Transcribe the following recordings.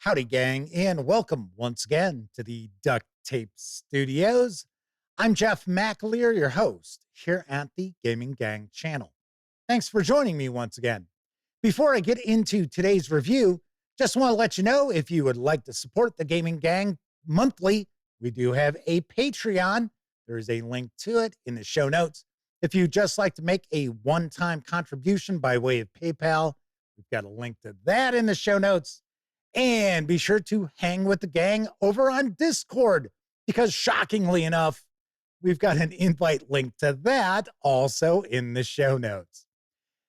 Howdy, gang, and welcome once again to the Duct Tape Studios. I'm Jeff McAleer, your host here at the Gaming Gang channel. Thanks for joining me once again. Before I get into today's review, just want to let you know if you would like to support the Gaming Gang monthly, we do have a Patreon. There's a link to it in the show notes. If you'd just like to make a one-time contribution by way of PayPal, we've got a link to that in the show notes. And be sure to hang with the gang over on Discord, because shockingly enough, we've got an invite link to that also in the show notes.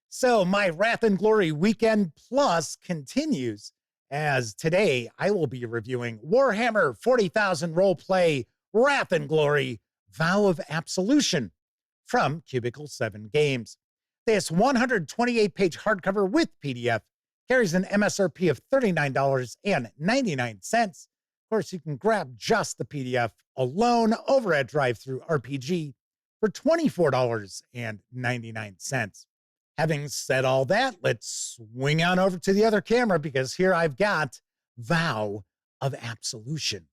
So my Wrath and Glory Weekend Plus continues, as today I will be reviewing Warhammer 40,000 Roleplay Wrath and Glory Vow of Absolution from Cubicle 7 Games. This 128-page hardcover with PDF carries an MSRP of $39.99. Of course, you can grab just the PDF alone over at DriveThruRPG for $24.99. Having said all that, let's swing on over to the other camera, because here I've got Vow of Absolution.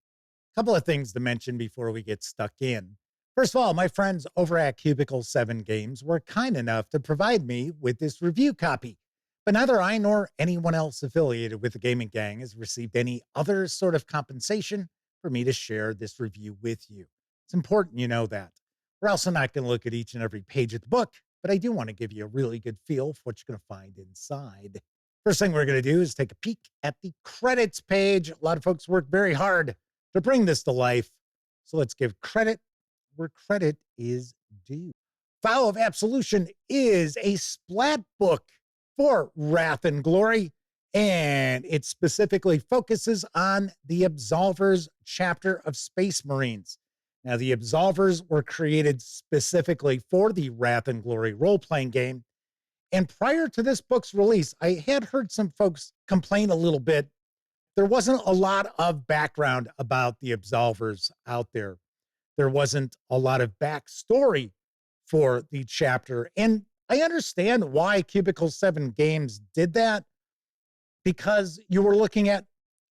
A couple of things to mention before we get stuck in. First of all, my friends over at Cubicle 7 Games were kind enough to provide me with this review copy. But neither I nor anyone else affiliated with the Gaming Gang has received any other sort of compensation for me to share this review with you. It's important you know that. We're also not going to look at each and every page of the book, but I do want to give you a really good feel for what you're going to find inside. First thing we're going to do is take a peek at the credits page. A lot of folks worked very hard to bring this to life, so let's give credit where credit is due. Vow of Absolution is a splat book for Wrath and Glory, and it specifically focuses on the Absolvers chapter of Space Marines. Now, the Absolvers were created specifically for the Wrath and Glory role-playing game, and prior to this book's release, I had heard some folks complain a little bit. There wasn't a lot of background about the Absolvers out there. There wasn't a lot of backstory for the chapter, and I understand why Cubicle 7 Games did that, because you were looking at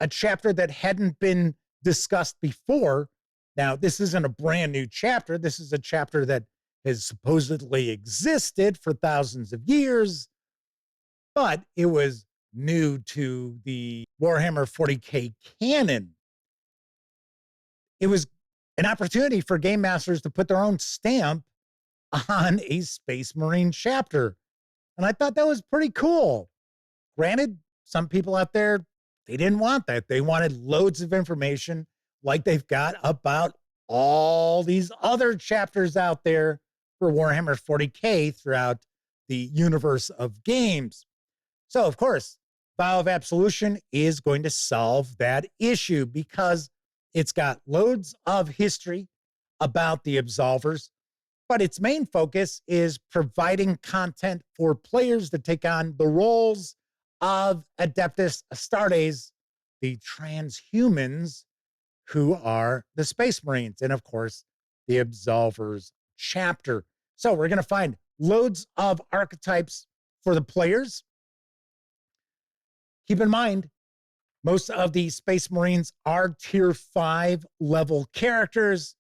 a chapter that hadn't been discussed before. Now, this isn't a brand new chapter. This is a chapter that has supposedly existed for thousands of years, but it was new to the Warhammer 40K canon. It was an opportunity for game masters to put their own stamp on a Space Marine chapter. And I thought that was pretty cool. Granted, some people out there, they didn't want that. They wanted loads of information like they've got about all these other chapters out there for Warhammer 40K throughout the universe of games. So, of course, Vow of Absolution is going to solve that issue, because it's got loads of history about the Absolvers, but its main focus is providing content for players to take on the roles of Adeptus Astartes, the transhumans who are the Space Marines, and of course, the Absolvers chapter. So we're going to find loads of archetypes for the players. Keep in mind, most of the Space Marines are tier 5 level characters,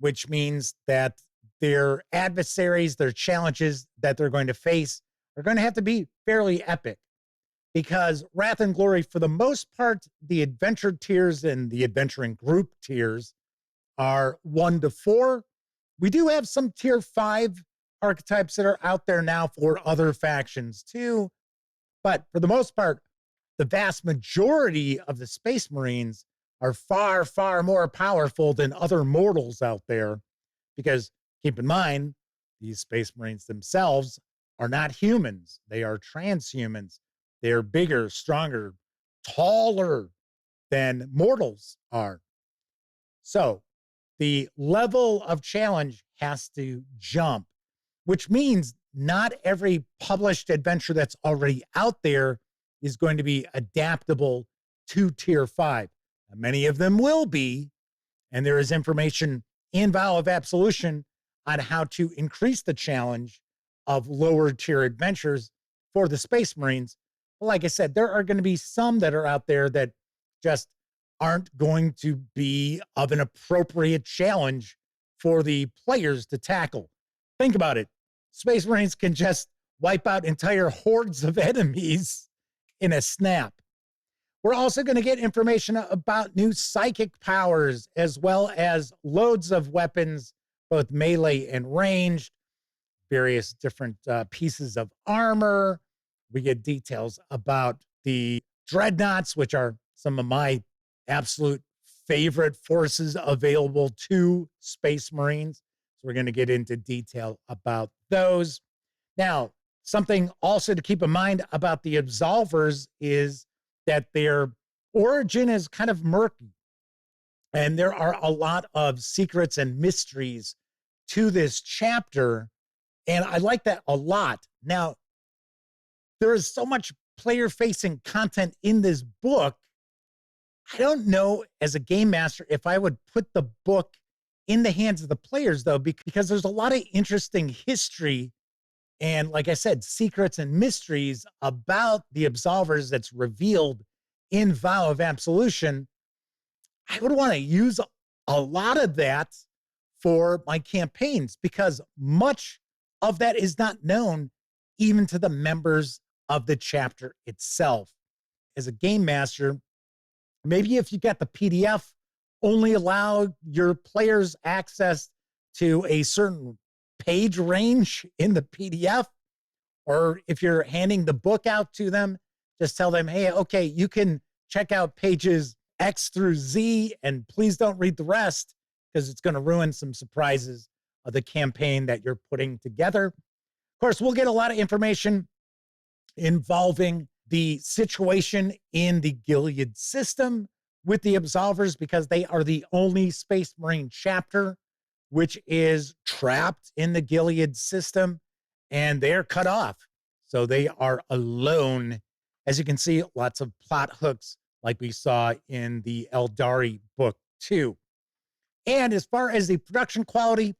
which means that their adversaries, their challenges that they're going to face are going to have to be fairly epic, because Wrath and Glory, for the most part, the adventure tiers and the adventuring group tiers are 1 to 4. We do have some tier 5 archetypes that are out there now for other factions too, but for the most part, the vast majority of the Space Marines are far, far more powerful than other mortals out there, because keep in mind, these Space Marines themselves are not humans. They are transhumans. They're bigger, stronger, taller than mortals are. So the level of challenge has to jump, which means not every published adventure that's already out there is going to be adaptable to tier 5. Now, many of them will be, and there is information in Vow of Absolution on how to increase the challenge of lower tier adventures for the Space Marines. Like I said, there are going to be some that are out there that just aren't going to be of an appropriate challenge for the players to tackle. Think about it. Space Marines can just wipe out entire hordes of enemies in a snap. We're also going to get information about new psychic powers, as well as loads of weapons, both melee and ranged, various different pieces of armor. We get details about the dreadnoughts, which are some of my absolute favorite forces available to Space Marines. So we're going to get into detail about those. Now, something also to keep in mind about the Absolvers is that their origin is kind of murky. And there are a lot of secrets and mysteries to this chapter. And I like that a lot. Now, there is so much player-facing content in this book. I don't know, as a game master, if I would put the book in the hands of the players, though, because there's a lot of interesting history and, like I said, secrets and mysteries about the Absolvers that's revealed in Vow of Absolution. I would want to use a lot of that for my campaigns because much of that is not known even to the members of the chapter itself. As a game master, maybe if you got the PDF, only allow your players access to a certain page range in the PDF, or if you're handing the book out to them, just tell them, hey, okay, you can check out pages X through Z, and please don't read the rest because it's going to ruin some surprises of the campaign that you're putting together. Of course, we'll get a lot of information involving the situation in the Gilead system with the Absolvers because they are the only Space Marine chapter which is trapped in the Gilead system, and they're cut off. So they are alone. As you can see, lots of plot hooks like we saw in the Eldari book too. And as far as the production quality,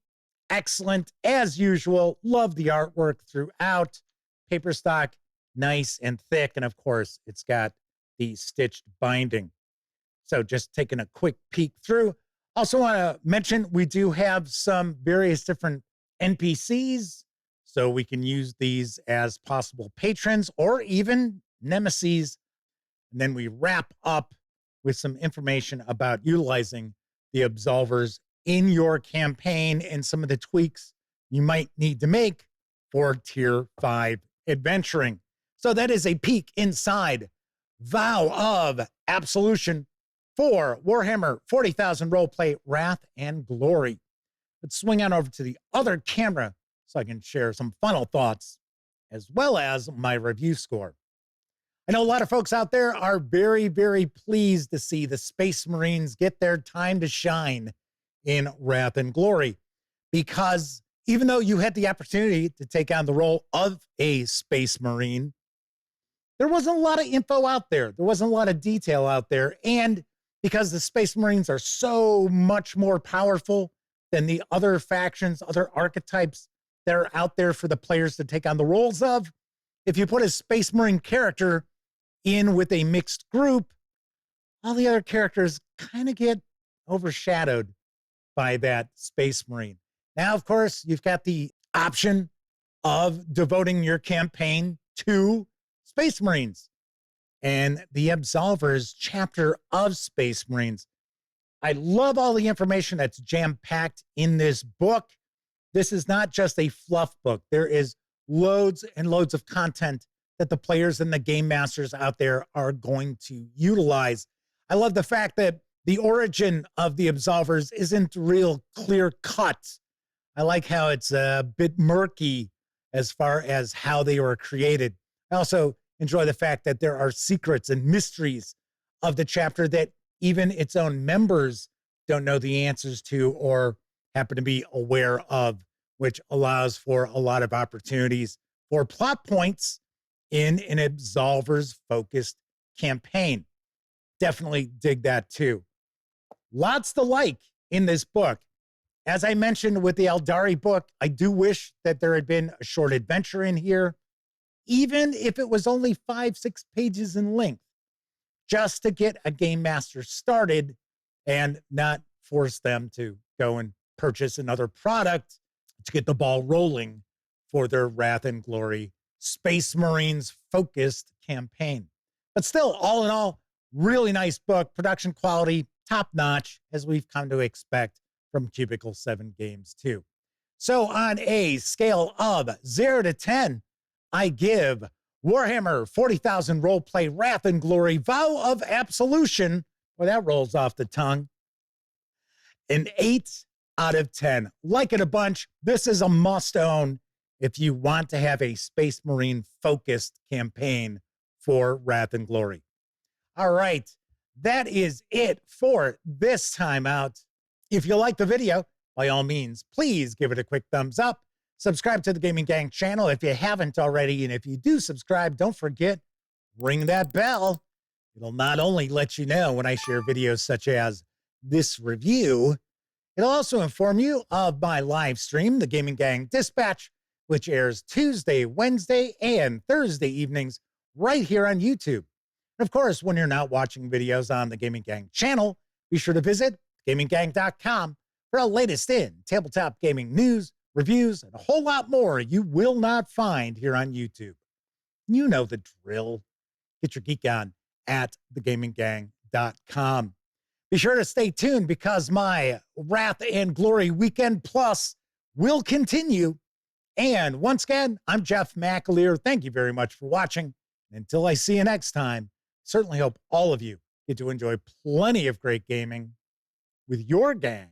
excellent as usual. Love the artwork throughout. Paper stock, nice and thick. And of course, it's got the stitched binding. So just taking a quick peek through. Also want to mention we do have some various different NPCs, so we can use these as possible patrons or even nemesis. And then we wrap up with some information about utilizing the Absolvers in your campaign and some of the tweaks you might need to make for Tier 5 adventuring. So that is a peek inside Vow of Absolution for Warhammer 40,000 Roleplay Wrath and Glory. Let's swing on over to the other camera so I can share some final thoughts as well as my review score. I know a lot of folks out there are very, very pleased to see the Space Marines get their time to shine in Wrath and Glory, because even though you had the opportunity to take on the role of a Space Marine, there wasn't a lot of info out there. There wasn't a lot of detail out there. And because the Space Marines are so much more powerful than the other factions, other archetypes that are out there for the players to take on the roles of, if you put a Space Marine character in with a mixed group, all the other characters kind of get overshadowed by that Space Marine. Now, of course, you've got the option of devoting your campaign to Space Marines and the Absolvers chapter of Space Marines. I love all the information that's jam-packed in this book. This is not just a fluff book. There is loads and loads of content that the players and the game masters out there are going to utilize. I love the fact that the origin of the Absolvers isn't real clear cut. I like how it's a bit murky as far as how they were created. I also enjoy the fact that there are secrets and mysteries of the chapter that even its own members don't know the answers to or happen to be aware of, which allows for a lot of opportunities for plot points in an Absolvers-focused campaign. Definitely dig that too. Lots to like in this book. As I mentioned with the Eldari book, I do wish that there had been a short adventure in here, even if it was only 5-6 pages in length. just to get a game master started and not force them to go and purchase another product to get the ball rolling for their Wrath and Glory Space Marines focused campaign. But still, all in all, really nice book, production quality, top notch, as we've come to expect from Cubicle 7 Games too. So on a scale of 0 to 10, I give Warhammer 40,000 Roleplay Wrath and Glory Vow of Absolution, well, that rolls off the tongue, an 8 out of 10. Like it a bunch. This is a must-own if you want to have a Space Marine focused campaign for Wrath and Glory. All right, that is it for this time out. If you like the video, by all means, please give it a quick thumbs up. Subscribe to the Gaming Gang channel if you haven't already. And if you do subscribe, don't forget, ring that bell. It'll not only let you know when I share videos such as this review, it'll also inform you of my live stream, the Gaming Gang Dispatch, which airs Tuesday, Wednesday, and Thursday evenings right here on YouTube. And of course, when you're not watching videos on the Gaming Gang channel, be sure to visit gaminggang.com for the latest in tabletop gaming news, reviews, and a whole lot more you will not find here on YouTube. You know the drill. Get your geek on at thegaminggang.com. Be sure to stay tuned because my Wrath and Glory Weekend Plus will continue. And once again, I'm Jeff McAleer. Thank you very much for watching. Until I see you next time, certainly hope all of you get to enjoy plenty of great gaming with your gang.